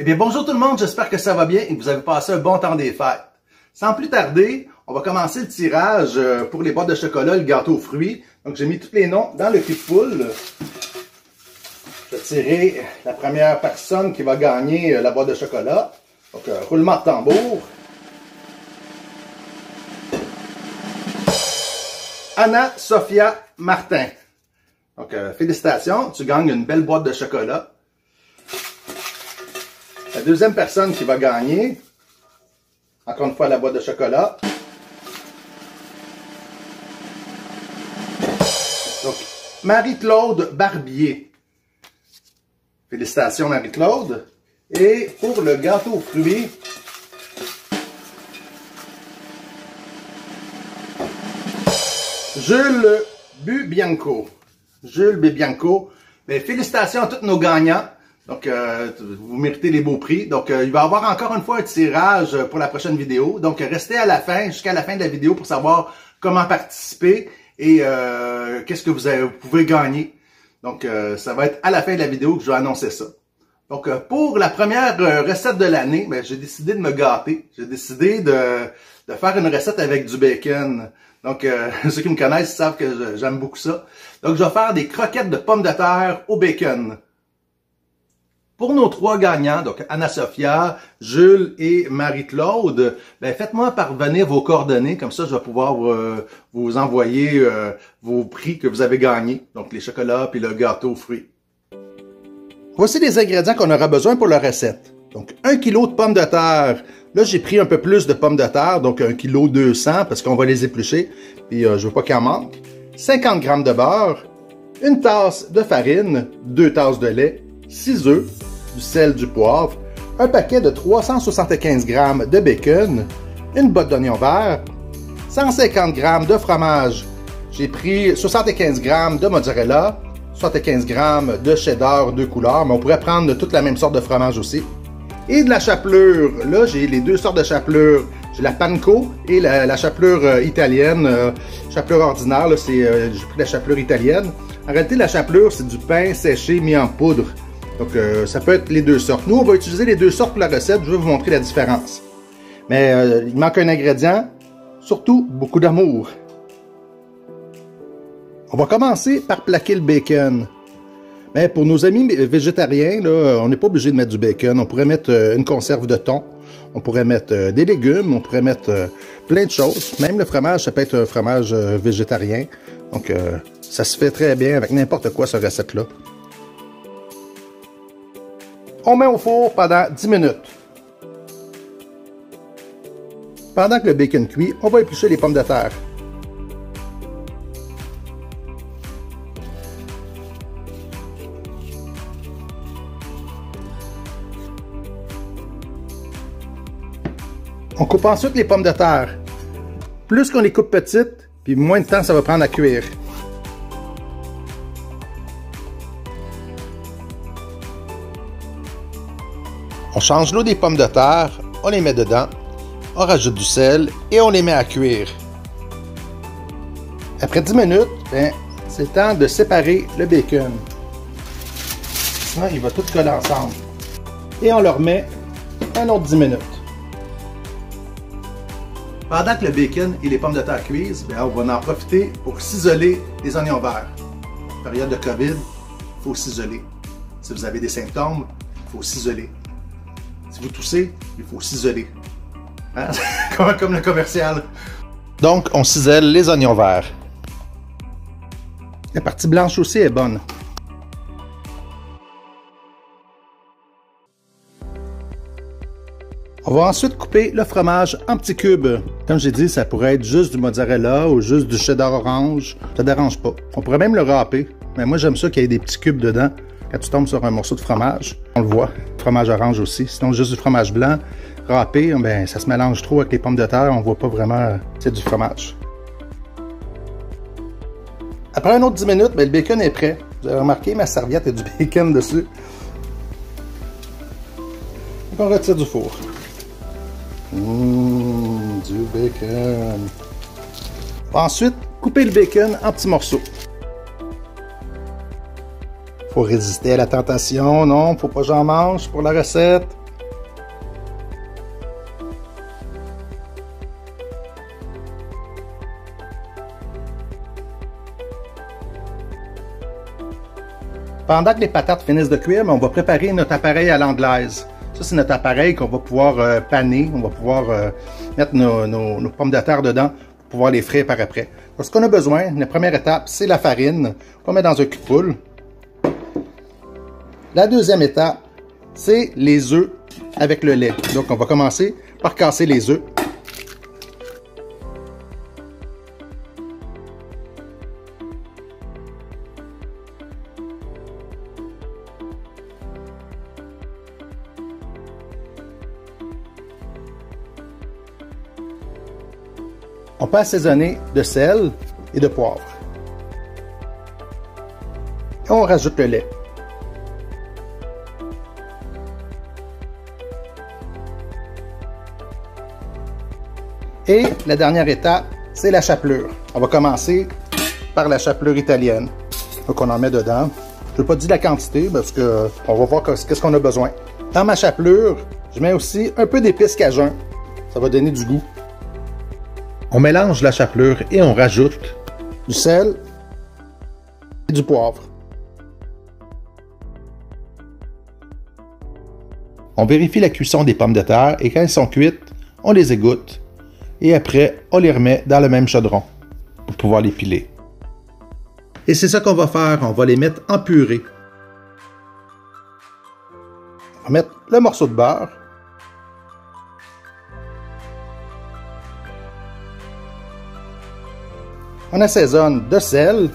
Eh bien, bonjour tout le monde, j'espère que ça va bien et que vous avez passé un bon temps des fêtes. Sans plus tarder, on va commencer le tirage pour les boîtes de chocolat, le gâteau aux fruits. Donc, j'ai mis tous les noms dans le clip-pool. Je vais tirer la première personne qui va gagner la boîte de chocolat. Donc, roulement de tambour. Anna Sophia Martin. Donc, félicitations, tu gagnes une belle boîte de chocolat. La deuxième personne qui va gagner, encore une fois, la boîte de chocolat. Donc, Marie-Claude Barbier. Félicitations, Marie-Claude. Et pour le gâteau aux fruits, Jules Bubianco. Jules Bubianco. Bien, félicitations à tous nos gagnants. Donc, vous méritez les beaux prix. Donc, il va y avoir encore une fois un tirage pour la prochaine vidéo. Donc, restez à la fin, jusqu'à la fin de la vidéo pour savoir comment participer et qu'est-ce que vous pouvez gagner. Donc, ça va être à la fin de la vidéo que je vais annoncer ça. Donc, pour la première recette de l'année, ben, j'ai décidé de me gâter. J'ai décidé de faire une recette avec du bacon. Donc, ceux qui me connaissent savent que j'aime beaucoup ça. Donc, je vais faire des croquettes de pommes de terre au bacon. Pour nos trois gagnants, donc Anna Sophia, Jules et Marie-Claude, ben faites-moi parvenir vos coordonnées, comme ça je vais pouvoir vous envoyer vos prix que vous avez gagnés, donc les chocolats puis le gâteau aux fruits. Voici les ingrédients qu'on aura besoin pour la recette. Donc 1 kg de pommes de terre. Là j'ai pris un peu plus de pommes de terre, donc 1 kg 200 parce qu'on va les éplucher, puis je veux pas qu'il en manque. 50 g de beurre, une tasse de farine, 2 tasses de lait, 6 œufs, du sel, du poivre, un paquet de 375 g de bacon, une botte d'oignons verts, 150 g de fromage. J'ai pris 75 g de mozzarella, 75 g de cheddar de couleur, mais on pourrait prendre toute la même sorte de fromage aussi. Et de la chapelure. Là, j'ai les deux sortes de chapelure. J'ai la panko et la chapelure italienne. Chapelure ordinaire, j'ai pris la chapelure italienne. En réalité, la chapelure, c'est du pain séché mis en poudre. Donc, ça peut être les deux sortes. Nous, on va utiliser les deux sortes pour la recette. Je vais vous montrer la différence. Mais il manque un ingrédient, surtout beaucoup d'amour. On va commencer par plaquer le bacon. Mais pour nos amis végétariens, là, on n'est pas obligé de mettre du bacon. On pourrait mettre une conserve de thon. On pourrait mettre des légumes. On pourrait mettre plein de choses. Même le fromage, ça peut être un fromage végétarien. Donc, ça se fait très bien avec n'importe quoi, cette recette-là. On met au four pendant 10 minutes. Pendant que le bacon cuit, on va éplucher les pommes de terre. On coupe ensuite les pommes de terre. Plus qu'on les coupe petites, puis moins de temps ça va prendre à cuire. On change l'eau des pommes de terre, on les met dedans, on rajoute du sel et on les met à cuire. Après 10 minutes, c'est le temps de séparer le bacon. Sinon, il va tout coller ensemble. Et on le remet un autre 10 minutes. Pendant que le bacon et les pommes de terre cuisent, on va en profiter pour ciseler les oignons verts. En période de COVID, il faut ciseler. Si vous avez des symptômes, il faut ciseler. Si vous toussez, il faut ciseler. Hein? Comme le commercial. Donc, on cisèle les oignons verts. La partie blanche aussi est bonne. On va ensuite couper le fromage en petits cubes. Comme j'ai dit, ça pourrait être juste du mozzarella ou juste du cheddar orange. Ça ne dérange pas. On pourrait même le râper. Mais moi, j'aime ça qu'il y ait des petits cubes dedans. Quand tu tombes sur un morceau de fromage, on le voit. Fromage orange aussi. Sinon, juste du fromage blanc râpé, ben, ça se mélange trop avec les pommes de terre. On voit pas vraiment c'est du fromage. Après un autre 10 minutes, ben, le bacon est prêt. Vous avez remarqué, ma serviette a du bacon dessus. Donc, on retire du four. Du bacon. Ensuite, coupez le bacon en petits morceaux. Faut résister à la tentation, non, faut pas que j'en mange pour la recette. Pendant que les patates finissent de cuire, on va préparer notre appareil à l'anglaise. Ça, c'est notre appareil qu'on va pouvoir paner. On va pouvoir mettre nos pommes de terre dedans pour pouvoir les frire par après. Donc, ce qu'on a besoin, la première étape, c'est la farine qu'on met dans un cul-de-poule. La deuxième étape, c'est les œufs avec le lait. Donc, on va commencer par casser les œufs. On peut assaisonner de sel et de poivre. Et on rajoute le lait. Et la dernière étape, c'est la chapelure. On va commencer par la chapelure italienne. Donc on en met dedans. Je ne vais pas dire la quantité parce que on va voir qu'est-ce qu'on a besoin. Dans ma chapelure, je mets aussi un peu d'épices cajun. Ça va donner du goût. On mélange la chapelure et on rajoute du sel et du poivre. On vérifie la cuisson des pommes de terre et quand elles sont cuites, on les égoutte. Et après, on les remet dans le même chaudron pour pouvoir les piler. Et c'est ça qu'on va faire, on va les mettre en purée. On va mettre le morceau de beurre. On assaisonne de sel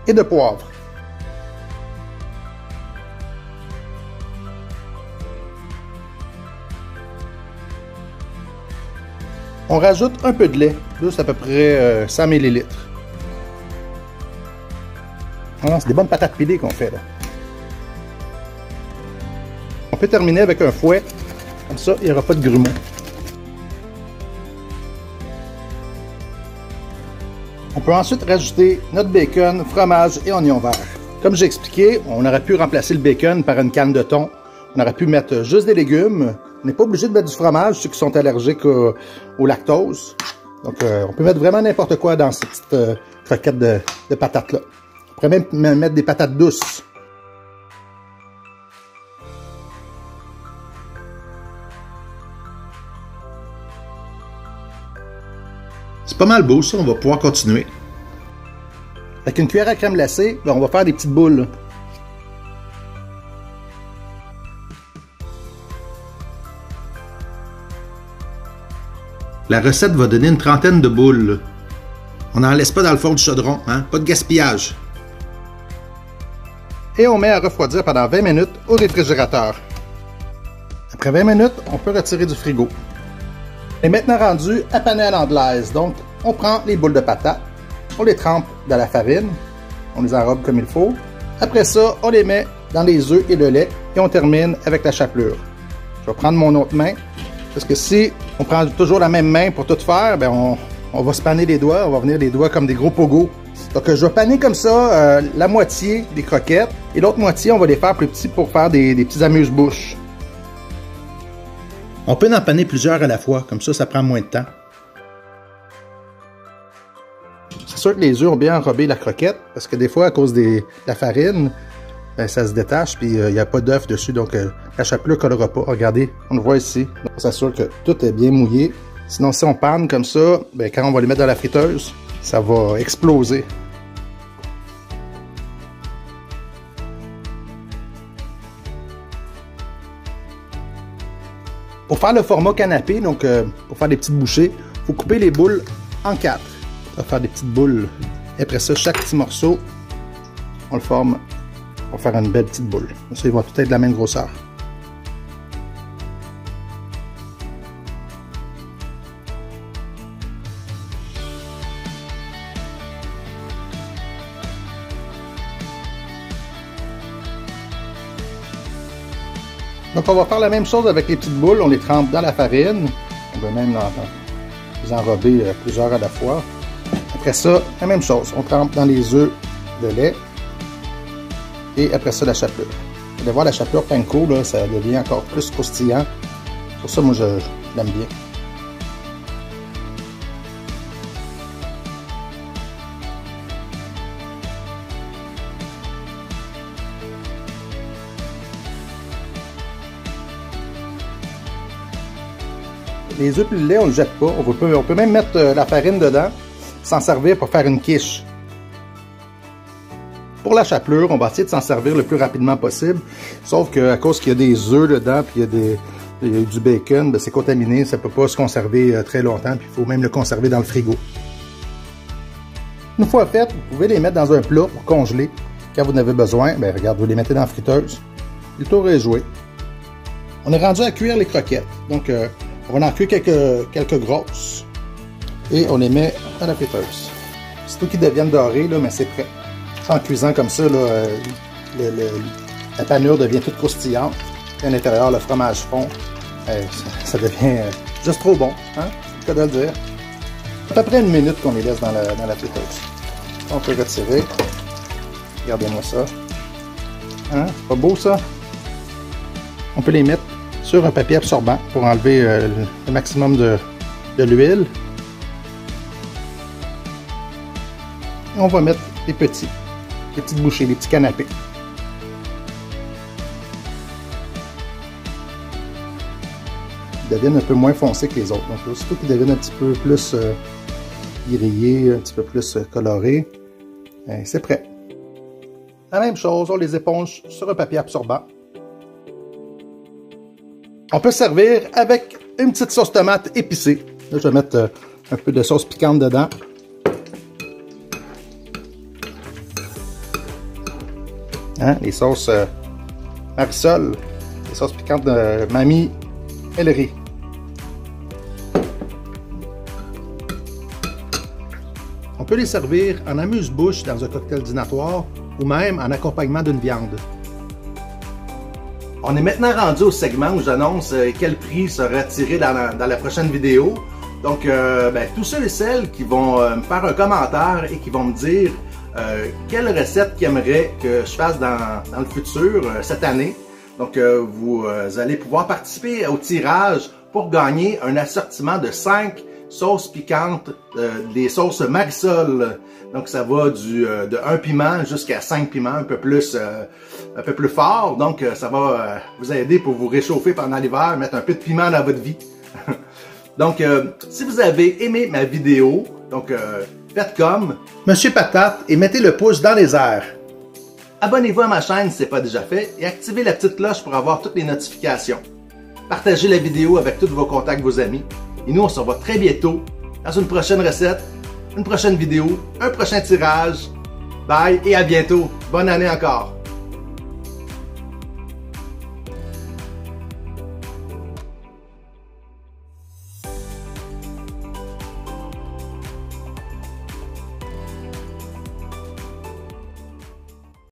et de poivre. On rajoute un peu de lait, juste à peu près 100 ml. C'est des bonnes patates pilées qu'on fait là. On peut terminer avec un fouet, comme ça il n'y aura pas de grumeaux. On peut ensuite rajouter notre bacon, fromage et oignon vert. Comme j'ai expliqué, on aurait pu remplacer le bacon par une canne de thon. On aurait pu mettre juste des légumes. On n'est pas obligé de mettre du fromage, ceux qui sont allergiques au lactose. Donc, on peut mettre vraiment n'importe quoi dans cette petite croquette de patates-là. On pourrait même mettre des patates douces. C'est pas mal beau ça, on va pouvoir continuer. Avec une cuillère à crème glacée, on va faire des petites boules. La recette va donner une trentaine de boules. On n'en laisse pas dans le fond du chaudron, hein? Pas de gaspillage. Et on met à refroidir pendant 20 minutes au réfrigérateur. Après 20 minutes, on peut retirer du frigo. On est maintenant rendu à paner à l'anglaise. Donc, on prend les boules de patates, on les trempe dans la farine, on les enrobe comme il faut. Après ça, on les met dans les œufs et le lait et on termine avec la chapelure. Je vais prendre mon autre main. Parce que si on prend toujours la même main pour tout faire, ben on va se paner les doigts, on va venir les doigts comme des gros pogos. Donc je vais paner comme ça la moitié des croquettes et l'autre moitié, on va les faire plus petits pour faire des petits amuse-bouches. On peut en paner plusieurs à la fois, comme ça prend moins de temps. C'est sûr que les œufs ont bien enrobé la croquette, parce que des fois, à cause de la farine, ben, ça se détache, puis il n'y a pas d'œuf dessus, donc la chapelure ne collera pas. Regardez, on le voit ici. On s'assure que tout est bien mouillé. Sinon, si on panne comme ça, ben, quand on va les mettre dans la friteuse, ça va exploser. Pour faire le format canapé, donc pour faire des petites bouchées, il faut couper les boules en 4. On va faire des petites boules. Et après ça, chaque petit morceau, on le forme pour faire une belle petite boule. Ça, ils vont tout être de la même grosseur. Donc, on va faire la même chose avec les petites boules. On les trempe dans la farine. On va même les enrober plusieurs à la fois. Après ça, la même chose. On trempe dans les œufs de lait. Et après ça, la chapelure. Vous allez voir, la chapelure panko, là, ça devient encore plus croustillant. Pour ça, moi, je l'aime bien. Les œufs puis le lait, on ne le jette pas. On peut même mettre la farine dedans, s'en servir pour faire une quiche. Pour la chapelure, on va essayer de s'en servir le plus rapidement possible. Sauf qu'à cause qu'il y a des œufs dedans, puis il y a du bacon, ben c'est contaminé, ça ne peut pas se conserver très longtemps, puis il faut même le conserver dans le frigo. Une fois fait, vous pouvez les mettre dans un plat pour congeler. Quand vous en avez besoin, ben regarde, vous les mettez dans la friteuse. Le tour est joué. On est rendu à cuire les croquettes. Donc, on va en cuire quelques grosses. Et on les met dans la friteuse. C'est tout qui deviennent dorés, là, mais c'est prêt. En cuisant comme ça, là, la panure devient toute croustillante. Et à l'intérieur, le fromage fond. Ça devient juste trop bon. Hein? C'est le cas de le dire. À peu près 1 minute qu'on les laisse dans la friteuse. On peut retirer. Regardez-moi ça. Hein? C'est pas beau ça? On peut les mettre sur un papier absorbant pour enlever le maximum de l'huile. Et on va mettre les petites bouchées, les petits canapés. Ils deviennent un peu moins foncés que les autres. Donc, aussitôt qu'ils deviennent un petit peu plus grillés, un petit peu plus colorés, c'est prêt. La même chose, on les éponge sur un papier absorbant. On peut servir avec une petite sauce tomate épicée. Là, je vais mettre un peu de sauce piquante dedans. Hein? Les sauces Marisol, les sauces piquantes de Mamie Ellery. On peut les servir en amuse-bouche dans un cocktail dînatoire ou même en accompagnement d'une viande. On est maintenant rendu au segment où j'annonce quel prix sera tiré dans la prochaine vidéo. Donc, tous ceux et celles qui vont me faire un commentaire et qui vont me dire quelle recette qu'ils aimeraient que je fasse dans le futur, cette année. Donc, vous allez pouvoir participer au tirage pour gagner un assortiment de 5 sauces piquantes, des sauces Marisol. Donc, ça va de 1 piment jusqu'à 5 piments, un peu plus fort. Donc, ça va vous aider pour vous réchauffer pendant l'hiver, mettre un peu de piment dans votre vie. Donc, si vous avez aimé ma vidéo, donc faites comme Monsieur Patate et mettez le pouce dans les airs. Abonnez-vous à ma chaîne si ce n'est pas déjà fait et activez la petite cloche pour avoir toutes les notifications. Partagez la vidéo avec tous vos contacts, vos amis. Et nous, on se revoit très bientôt dans une prochaine recette, une prochaine vidéo, un prochain tirage. Bye et à bientôt. Bonne année encore.